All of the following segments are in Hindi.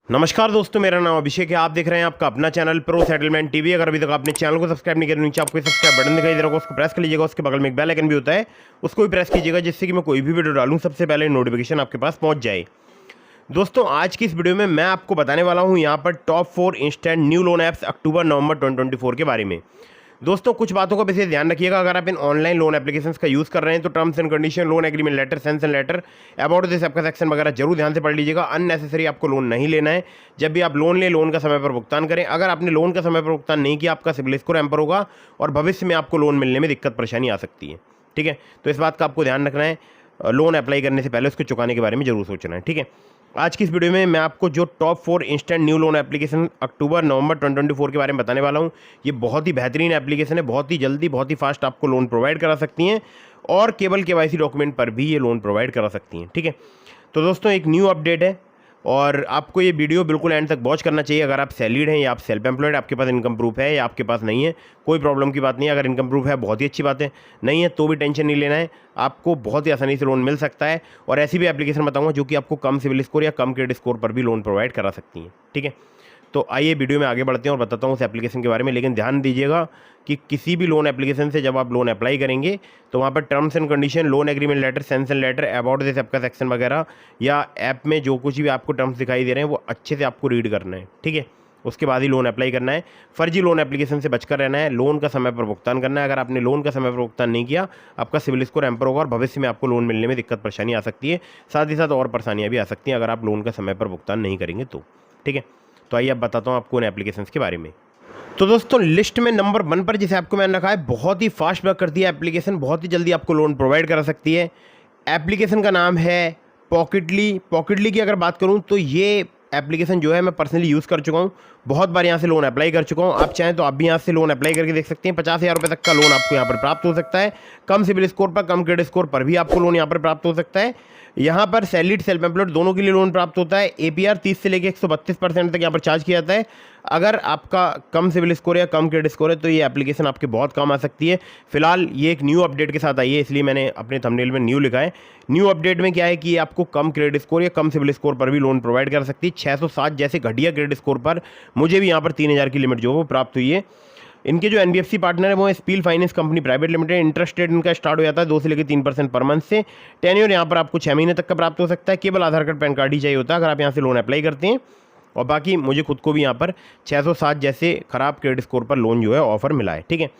नमस्कार दोस्तों, मेरा नाम अभिषेक है। आप देख रहे हैं आपका अपना चैनल प्रो सेटलमेंट टीवी। अगर अभी तक आपने चैनल को सब्सक्राइब नहीं किया, नीचे आपको सब्सक्राइब बटन दिखाई दे रहा होगा, उसको प्रेस कर लीजिएगा। उसके बगल में एक बेल आइकन भी होता है, उसको भी प्रेस कीजिएगा, जिससे कि मैं कोई भी वीडियो डालूं सबसे पहले नोटिफिकेशन आपके पास पहुंच जाए। दोस्तों, आज की इस वीडियो में मैं आपको बताने वाला हूं यहाँ पर top 4 instant new loan apps अक्टूबर नवंबर 2024 के बारे में। दोस्तों, कुछ बातों का विशेष ध्यान रखिएगा। अगर आप इन ऑनलाइन लोन एप्लीकेशंस का यूज़ कर रहे हैं तो terms and condition, loan agreement letter, sanction letter, about this app का सेक्शन वगैरह जरूर ध्यान से पढ़ लीजिएगा। अननेसेसरी आपको लोन नहीं लेना है। जब भी आप लोन लें, लोन का समय पर भुगतान करें। अगर आपने लोन का समय पर भुगतान नहीं किया, आपका सिबिल स्कोर हैम्पर होगा और भविष्य में आपको लोन मिलने में दिक्कत परेशानी आ सकती है। ठीक है, तो इस बात का आपको ध्यान रखना है। लोन अप्लाई करने से पहले उसको चुकाने के बारे में जरूर सोचना है। ठीक है, आज की इस वीडियो में मैं आपको जो top 4 instant new loan application अक्टूबर नवंबर 2024 के बारे में बताने वाला हूं। ये बहुत ही बेहतरीन एप्लीकेशन है, बहुत ही जल्दी, बहुत ही फास्ट आपको लोन प्रोवाइड करा सकती हैं और केवल केवाईसी डॉक्यूमेंट पर भी ये लोन प्रोवाइड करा सकती हैं। ठीक है, तो दोस्तों एक न्यू अपडेट है और आपको ये वीडियो बिल्कुल एंड तक वॉच करना चाहिए। अगर आप सैलरीड हैं या आप सेल्फ एम्प्लॉयड, आपके पास इनकम प्रूफ है या आपके पास नहीं है, कोई प्रॉब्लम की बात नहीं है। अगर इनकम प्रूफ है बहुत ही अच्छी बात है, नहीं है तो भी टेंशन नहीं लेना है। आपको बहुत ही आसानी से लोन मिल सकता है और ऐसी भी एप्लीकेशन बताऊंगा जो कि आपको कम सिविल स्कोर या कम क्रेडिट स्कोर पर भी लोन प्रोवाइड करा सकती हैं। ठीक है, तो आइए वीडियो में आगे बढ़ते हैं और बताता हूँ उस एप्लीकेशन के बारे में। लेकिन ध्यान दीजिएगा कि किसी भी लोन एप्लीकेशन से जब आप लोन अप्लाई करेंगे तो वहाँ पर terms and condition, loan agreement letter, sanction letter, about this app का सेक्शन वगैरह या ऐप में जो कुछ भी आपको टर्म्स दिखाई दे रहे हैं वो अच्छे से आपको रीड करना है। ठीक है, उसके बाद ही लोन अप्लाई करना है। फर्जी लोन एप्लीकेशन से बचकर रहना है। लोन का समय पर भुगतान करना है। अगर आपने लोन का समय पर भुगतान नहीं किया, आपका सिविल स्कोर हैम्पर होगा और भविष्य में आपको लोन मिलने में दिक्कत परेशानी आ सकती है। साथ ही साथ और परेशानियाँ भी आ सकती हैं अगर आप लोन का समय पर भुगतान नहीं करेंगे तो। ठीक है, तो आइए अब बताता हूँ आपको उन एप्लीकेशंस के बारे में। तो दोस्तों, लिस्ट में नंबर 1 पर जिस ऐप को मैंने रखा है, बहुत ही फास्ट वर्क करती है एप्लीकेशन, बहुत ही जल्दी आपको लोन प्रोवाइड करा सकती है। एप्लीकेशन का नाम है पॉकेटली। पॉकेटली की अगर बात करूं तो ये एप्लीकेशन जो है मैं पर्सनली यूज़ कर चुका हूं, बहुत बार यहां से लोन अप्लाई कर चुका हूं। आप चाहें तो आप भी यहां से लोन अप्लाई करके देख सकते हैं। 50,000 रुपये तक का लोन आपको यहां पर प्राप्त हो सकता है। कम सिबिल स्कोर पर, कम क्रेडिट स्कोर पर भी आपको लोन यहां पर प्राप्त हो सकता है। यहाँ पर सैलरीड, सेल्फ एम्प्लॉयड दोनों के लिए लोन प्राप्त होता है। एपीआर 30 से लेकर 132% तक यहाँ पर चार्ज किया जाता है। अगर आपका कम सिविल स्कोर या कम क्रेडिट स्कोर है तो ये एप्लीकेशन आपके बहुत काम आ सकती है। फिलहाल ये एक न्यू अपडेट के साथ आई है, इसलिए मैंने अपने थंबनेल में न्यू लिखा है। न्यू अपडेट में क्या है कि ये आपको कम क्रेडिट स्कोर या कम सिविल स्कोर पर भी लोन प्रोवाइड कर सकती है। 607 जैसे घटिया क्रेडिट स्कोर पर मुझे भी यहाँ पर 3,000 की लिमिट जो है वो प्राप्त हुई है। इनके जो एनबीएफसी पार्टनर है वो है spill finance company private limited. Interest rate इनका स्टार्ट हो जाता है 2 से लेकर 3% पर मंथ से। टेन्योर यहाँ पर आपको 6 महीने तक का प्राप्त हो सकता है। केवल आधार कार्ड, पैन कार्ड ही चाहिए होता है अगर आप यहाँ से लोन अप्लाई करते हैं। और बाकी मुझे खुद को भी यहाँ पर 607 जैसे खराब क्रेडिट स्कोर पर लोन जो है ऑफर मिला है। ठीक है,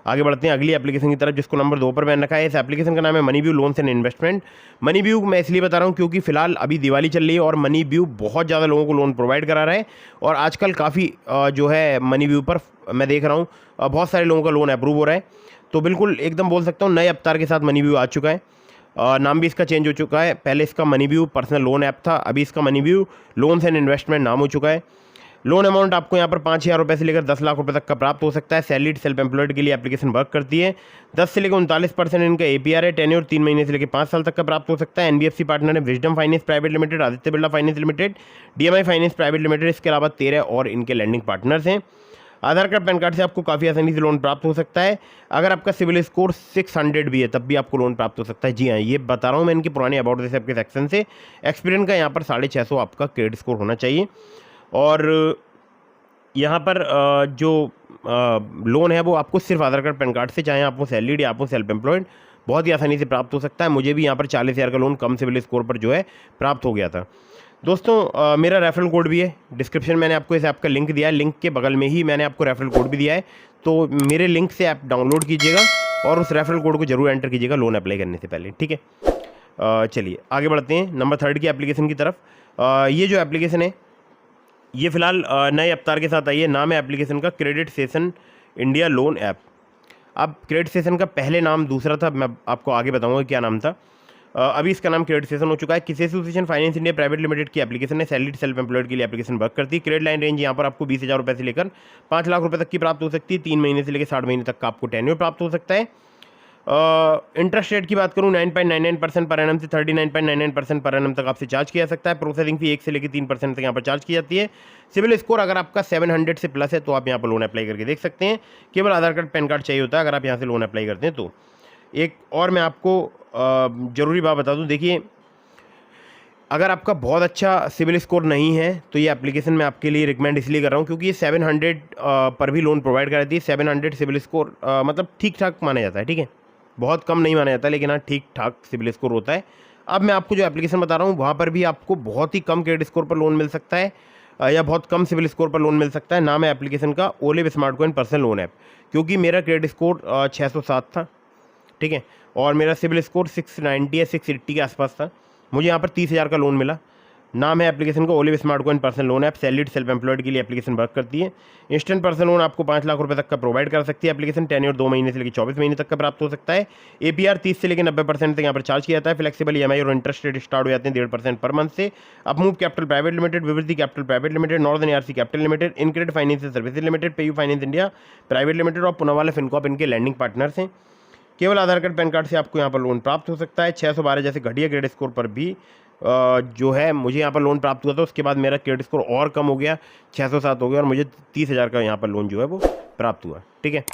आगे बढ़ते हैं अगली एप्लीकेशन की तरफ, जिसको नंबर 2 पर मैंने रखा है। इस एप्लीकेशन का नाम है money view loans and investment. Money view मैं इसलिए बता रहा हूँ क्योंकि फिलहाल अभी दिवाली चल रही है और मनी व्यू बहुत ज़्यादा लोगों को लोन प्रोवाइड करा रहा है। और आजकल काफ़ी जो है मनी व्यू पर मैं देख रहा हूँ बहुत सारे लोगों का लोन अप्रूव हो रहा है। तो बिल्कुल एकदम बोल सकता हूँ नए अवतार के साथ मनी व्यू आ चुका है। नाम भी इसका चेंज हो चुका है। पहले इसका money view personal loan app था, अभी इसका money view loans and investment नाम हो चुका है। लोन अमाउंट आपको यहाँ पर 5,000 रुपये से लेकर 10 लाख रुपए तक का प्राप्त हो सकता है। सैलरीड, सेल्फ एम्प्लॉयड के लिए एप्लीकेशन वर्क करती है। 10 से लेकर 39% इनका एपीआर है। टेन्योर 3 महीने से लेकर 5 साल तक का प्राप्त हो सकता है। एनबीएफसी पार्टनर है wisdom finance private limited, Aditya Birla finance limited, DMI finance private limited. इसके अलावा 13 और इनके लैंडिंग पार्टनर्स हैं। आधार कार्ड, पैन कार्ड से आपको काफ़ी आसानी से लोन प्राप्त हो सकता है। अगर आपका सिविल स्कोर 600 भी है तब भी आपको लोन प्राप्त हो सकता है। जी हाँ, ये बता रहा हूँ मैं इनके पुराने अबाउट दिस आपके सेक्शन से। एक्सपीरियंस का यहाँ पर 650 आपका क्रेडिट स्कोर होना चाहिए। और यहाँ पर जो लोन है वो आपको सिर्फ आधार कार्ड, पैन कार्ड से, चाहे आपको सैलरीड या आपको सेल्फ एम्प्लॉयड, बहुत ही आसानी से प्राप्त हो सकता है। मुझे भी यहाँ पर 40,000 का लोन कम सिविल स्कोर पर जो है प्राप्त हो गया था। दोस्तों, मेरा रेफरल कोड भी है डिस्क्रिप्शन में, मैंने आपको इस ऐप का लिंक दिया है। लिंक के बगल में ही मैंने आपको रेफरल कोड भी दिया है, तो मेरे लिंक से ऐप डाउनलोड कीजिएगा और उस रेफरल कोड को जरूर एंटर कीजिएगा लोन अप्लाई करने से पहले। ठीक है, चलिए आगे बढ़ते हैं नंबर 3 की एप्लीकेशन की तरफ। ये जो एप्लीकेशन है ये फिलहाल नए अवतार के साथ आई है। नाम है एप्लीकेशन का credit session India loan app. अब क्रेडिट सेशन का पहले नाम दूसरा था, मैं आपको आगे बताऊंगा क्या नाम था। अभी इसका नाम क्रेडिट सेशन हो चुका है। किसी association finance India Private limited की एप्लीकेशन है। सैलरीड, सेल्फ एम्प्लॉयड के लिए एप्लीकेशन वर्क करती है। क्रेडिट लाइन रेंज यहाँ पर आपको 20,000 रुपये से लेकर 5 लाख रुपये तक की प्राप्त हो सकती है। 3 महीने से लेकर 60 महीने तक का आपको टेन्योर प्राप्त हो सकता है। इंटरेस्ट रेट की बात करूँ 9.99% पर एनम से 39.99% पर एनम तक आपसे चार्ज किया जा सकता है। प्रोसेसिंग फी 1 से लेकर 3% तक यहाँ पर चार्ज की जाती है। सिविल स्कोर अगर आपका 700 से प्लस है तो आप यहाँ पर लोन अप्लाई करके देख सकते हैं। केवल आधार कार्ड, पैन कार्ड चाहिए होता है अगर आप यहाँ से लोन अप्लाई करते हैं तो। एक और मैं आपको ज़रूरी बात बता दूँ, देखिए अगर आपका बहुत अच्छा सिविल स्कोर नहीं है तो ये एप्लीकेशन मैं आपके लिए रिकमेंड इसलिए कर रहा हूँ क्योंकि ये 700 पर भी लोन प्रोवाइड कराती है। 700 सिविल स्कोर मतलब ठीक ठाक माना जाता है, ठीक है, बहुत कम नहीं माना जाता, लेकिन हाँ ठीक ठाक सिविल स्कोर होता है। अब मैं आपको जो एप्लीकेशन बता रहा हूँ वहाँ पर भी आपको बहुत ही कम क्रेडिट स्कोर पर लोन मिल सकता है या बहुत कम सिविल स्कोर पर लोन मिल सकता है। नाम है एप्लीकेशन का olive smart coin personal loan app. क्योंकि मेरा क्रेडिट स्कोर 607 था, ठीक है, और मेरा सिविल स्कोर 690 या 680 के आसपास था, मुझे यहाँ पर 30,000 का लोन मिला। नाम है एप्लीकेशन का olive smart coin personal loan app. Salaried self employed के लिए एप्लीकेशन वर्क करती है। इंस्टेंट पर्सनल लोन आपको 5 लाख रुपए तक का प्रोवाइड कर सकती है एप्लीकेशन। टेन्योर 2 महीने से लेकर 24 महीने तक का प्राप्त हो सकता है। APR 30 से लेकर 90% तक यहाँ पर चार्ज किया जाता है। फ्लेक्सिबल EMI और इंटरेस्ट रेट स्टार्ट हो जाते हैं 1.5% पर मंथ से। Upmove Capital Private Limited, Vivriddhi Capital Private Limited, Northern ARC Capital Limited, InCred Financial Services Limited, PayU Finance India Private Limited और पुनावाला फिनकॉर्प इनके लैंडिंग पार्टनर्स हैं। केवल आधार कार्ड पैन कार्ड से आपको यहाँ पर लोन प्राप्त हो सकता है। 612 जैसे घटिया क्रेडिट स्कोर पर भी जो है मुझे यहाँ पर लोन प्राप्त हुआ था, उसके बाद मेरा क्रेडिट स्कोर और कम हो गया, 607 हो गया और मुझे 30,000 का यहाँ पर लोन जो है वो प्राप्त हुआ, ठीक है।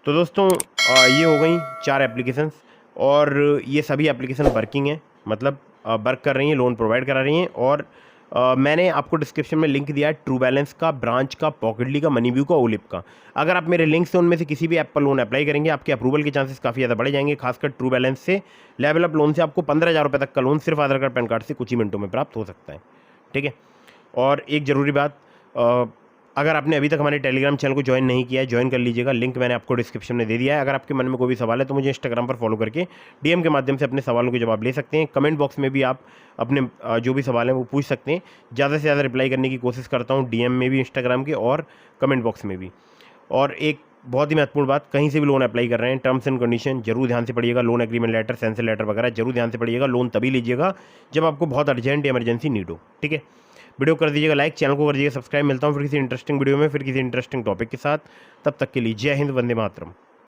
तो दोस्तों ये हो गई 4 एप्लीकेशंस और ये सभी एप्लीकेशन वर्किंग है, मतलब वर्क कर रही हैं, लोन प्रोवाइड करा रही हैं। और मैंने आपको डिस्क्रिप्शन में लिंक दिया है ट्रू बैलेंस का, ब्रांच का, पॉकेटली का, मनीव्यू का, ओलिप का। अगर आप मेरे लिंक से उनमें से किसी भी ऐप पर लोन अप्लाई करेंगे आपके अप्रूवल के चांसेस काफ़ी ज़्यादा बढ़ जाएंगे। खासकर ट्रू बैलेंस से लेवल अप लोन से आपको 15,000 रुपये तक का लोन सिर्फ आधार कार्ड पैन कार्ड से कुछ ही मिनटों में प्राप्त हो सकता है, ठीक है। और एक ज़रूरी बात, अगर आपने अभी तक हमारे टेलीग्राम चैनल को ज्वाइन नहीं किया है, ज्वाइन कर लीजिएगा, लिंक मैंने आपको डिस्क्रिप्शन में दे दिया है। अगर आपके मन में कोई भी सवाल है तो मुझे इंस्टाग्राम पर फॉलो करके DM के माध्यम से अपने सवालों के जवाब ले सकते हैं। कमेंट बॉक्स में भी आप अपने जो भी सवाल हैं वो पूछ सकते हैं। ज़्यादा से ज़्यादा रिप्लाई करने की कोशिश करता हूँ, DM में भी, इंस्टाग्राम के और कमेंट बॉक्स में भी। और एक बहुत ही महत्वपूर्ण बात, कहीं से भी लोन अप्लाई कर रहे हैं, टर्म्स एंड कंडीशन जरूर ध्यान से पढ़िएगा। Loan agreement letter, sensor letter वगैरह जरूर ध्यान से पढ़िएगा। लोन तभी लीजिएगा जब आपको बहुत अर्जेंट इमरजेंसी नीड हो, ठीक है। वीडियो कर दीजिएगा लाइक, चैनल को कर दीजिएगा सब्सक्राइब। मिलता हूँ फिर किसी इंटरेस्टिंग वीडियो में, फिर किसी इंटरेस्टिंग टॉपिक के साथ। तब तक के लिए जय हिंद, वंदे मातरम।